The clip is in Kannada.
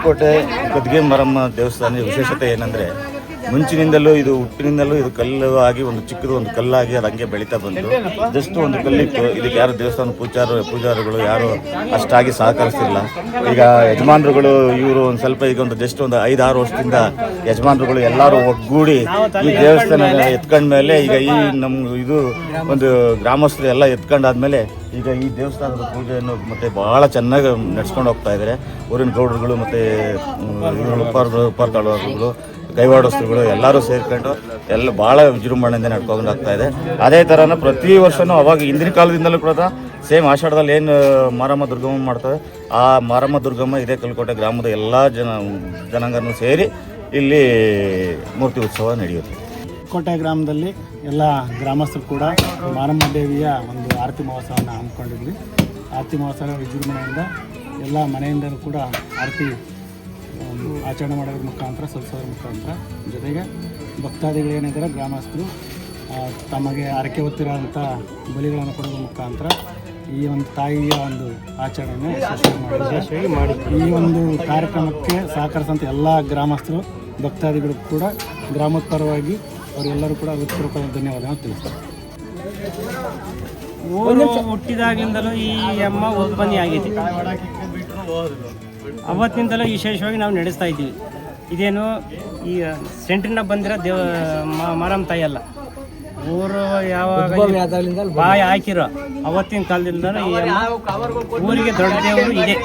ಕಲ್ಕೋಟೆ ಗದ್ಗೆ ಮಾರಮ್ಮ ದೇವಸ್ಥಾನದ ವಿಶೇಷತೆ ಏನಂದರೆ, ಮುಂಚಿನಿಂದಲೂ ಇದು ಹುಟ್ಟಿನಿಂದಲೂ ಇದು ಕಲ್ಲು ಆಗಿ ಒಂದು ಚಿಕ್ಕದು ಒಂದು ಕಲ್ಲಾಗಿ ಅದು ಹಂಗೆ ಬೆಳೀತಾ ಬಂತು. ಜಸ್ಟ್ ಒಂದು ಕಲ್ಲಿತ್ತು. ಇದಕ್ಕೆ ಯಾರು ದೇವಸ್ಥಾನ ಪೂಜಾರಿಗಳು ಯಾರು ಅಷ್ಟಾಗಿ ಸಹಕರಿಸ್ತಿಲ್ಲ. ಈಗ ಯಜಮಾನರುಗಳು ಇವರು ಒಂದು ಸ್ವಲ್ಪ ಈಗ ಒಂದು ಜಸ್ಟ್ ಒಂದು 5-6 ವರ್ಷದಿಂದ ಯಜಮಾನರುಗಳು ಎಲ್ಲರೂ ಒಗ್ಗೂಡಿ ಈ ದೇವಸ್ಥಾನ ಎತ್ಕೊಂಡ್ಮೇಲೆ ಈಗ ಈ ನಮ್ಮ ಇದು ಒಂದು ಗ್ರಾಮಸ್ಥರು ಎಲ್ಲ ಎತ್ಕೊಂಡಾದ್ಮೇಲೆ ಈಗ ಈ ದೇವಸ್ಥಾನದ ಪೂಜೆಯನ್ನು ಮತ್ತೆ ಬಹಳ ಚೆನ್ನಾಗಿ ನಡ್ಸ್ಕೊಂಡು ಹೋಗ್ತಾ ಇದ್ದಾರೆ. ಊರಿನ ಗೌಡರುಗಳು ಮತ್ತು ಉಪ್ಪಾರಗಳು ಕೈವಾಡಸ್ತುಗಳು ಎಲ್ಲರೂ ಸೇರ್ಕೊಂಡು ಎಲ್ಲ ಭಾಳ ವಿಜೃಂಭಣೆಯಿಂದ ನಡ್ಕೊಂಡು ಆಗ್ತಾ ಇದೆ. ಅದೇ ಥರನ ಪ್ರತಿ ವರ್ಷವೂ ಅವಾಗ ಹಿಂದಿನ ಕಾಲದಿಂದಲೂ ಕೂಡ ಸೇಮ್ ಆಷಾಢದಲ್ಲಿ ಏನು ಮಾರಮ್ಮ ದುರ್ಗಮ್ಮ ಮಾಡ್ತಾರೆ, ಆ ಮಾರಮ್ಮ ದುರ್ಗಮ್ಮ ಇದೇ ಕಲ್ಕೋಟೆ ಗ್ರಾಮದ ಎಲ್ಲ ಜನಾಂಗನೂ ಸೇರಿ ಇಲ್ಲಿ ಮೂರ್ತಿ ಉತ್ಸವ ನಡೆಯುತ್ತೆ. ಕೋಟೆ ಗ್ರಾಮದಲ್ಲಿ ಎಲ್ಲ ಗ್ರಾಮಸ್ಥರು ಕೂಡ ಮಾರಮ್ಮ ದೇವಿಯ ಒಂದು ಆರತಿ ಮಹೋತ್ಸವವನ್ನು ಹಮ್ಮಿಕೊಂಡಿದ್ವಿ. ಆರತಿ ಮಹೋತ್ಸವ ವಿಜೃಂಭಣೆಯಿಂದ ಎಲ್ಲ ಮನೆಯಿಂದಲೂ ಕೂಡ ಆರತಿ ಆಚರಣೆ ಮಾಡೋದ್ರ ಮುಖಾಂತರ ಸಲ್ಲಿಸೋದ್ರ ಮುಖಾಂತರ, ಜೊತೆಗೆ ಭಕ್ತಾದಿಗಳೇನಿದ್ದಾರೆ ಗ್ರಾಮಸ್ಥರು ತಮಗೆ ಹರಕೆ ಹೊತ್ತಿರೋಂಥ ಬಲಿಗಳನ್ನು ಕೊಡೋದ್ರ ಮುಖಾಂತರ ಈ ಒಂದು ತಾಯಿಯ ಒಂದು ಆಚರಣೆಯನ್ನು ಯಶಸ್ವಿಯಾಗಿ ಮಾಡಿ ಈ ಒಂದು ಕಾರ್ಯಕ್ರಮಕ್ಕೆ ಸಹಕರಿಸೋಂಥ ಎಲ್ಲ ಗ್ರಾಮಸ್ಥರು ಭಕ್ತಾದಿಗಳು ಕೂಡ ಗ್ರಾಮದ ಪರವಾಗಿ ಅವರೆಲ್ಲರೂ ಕೂಡ ಹೃತ್ಪೂರ್ವಕ ಧನ್ಯವಾದಗಳನ್ನು ತಿಳಿಸ್ತಾರೆ. ಊರು ಹುಟ್ಟಿದಾಗಿಂದಲೂ ಈ ಅಮ್ಮ ಉತ್ಪತ್ತಿ ಆಗೈತಿ. ಅವತ್ತಿನಿಂದಲೂ ವಿಶೇಷವಾಗಿ ನಾವು ನಡೆಸ್ತಾ ಇದ್ದೀವಿ. ಇದೇನು ಈ ಸೆಂಟ್ರಿನ ಬಂದಿರೋ ಮಾರಮ್ಮ ತಾಯಿ ಅಲ್ಲ, ಊರು ಯಾವಾಗ ಬಾಯಿ ಹಾಕಿರೋ ಅವತ್ತಿನ ಕಾಲದಿಂದ ಈ ಊರಿಗೆ ದೊಡ್ಡ ದೇವರು ಇದೆ.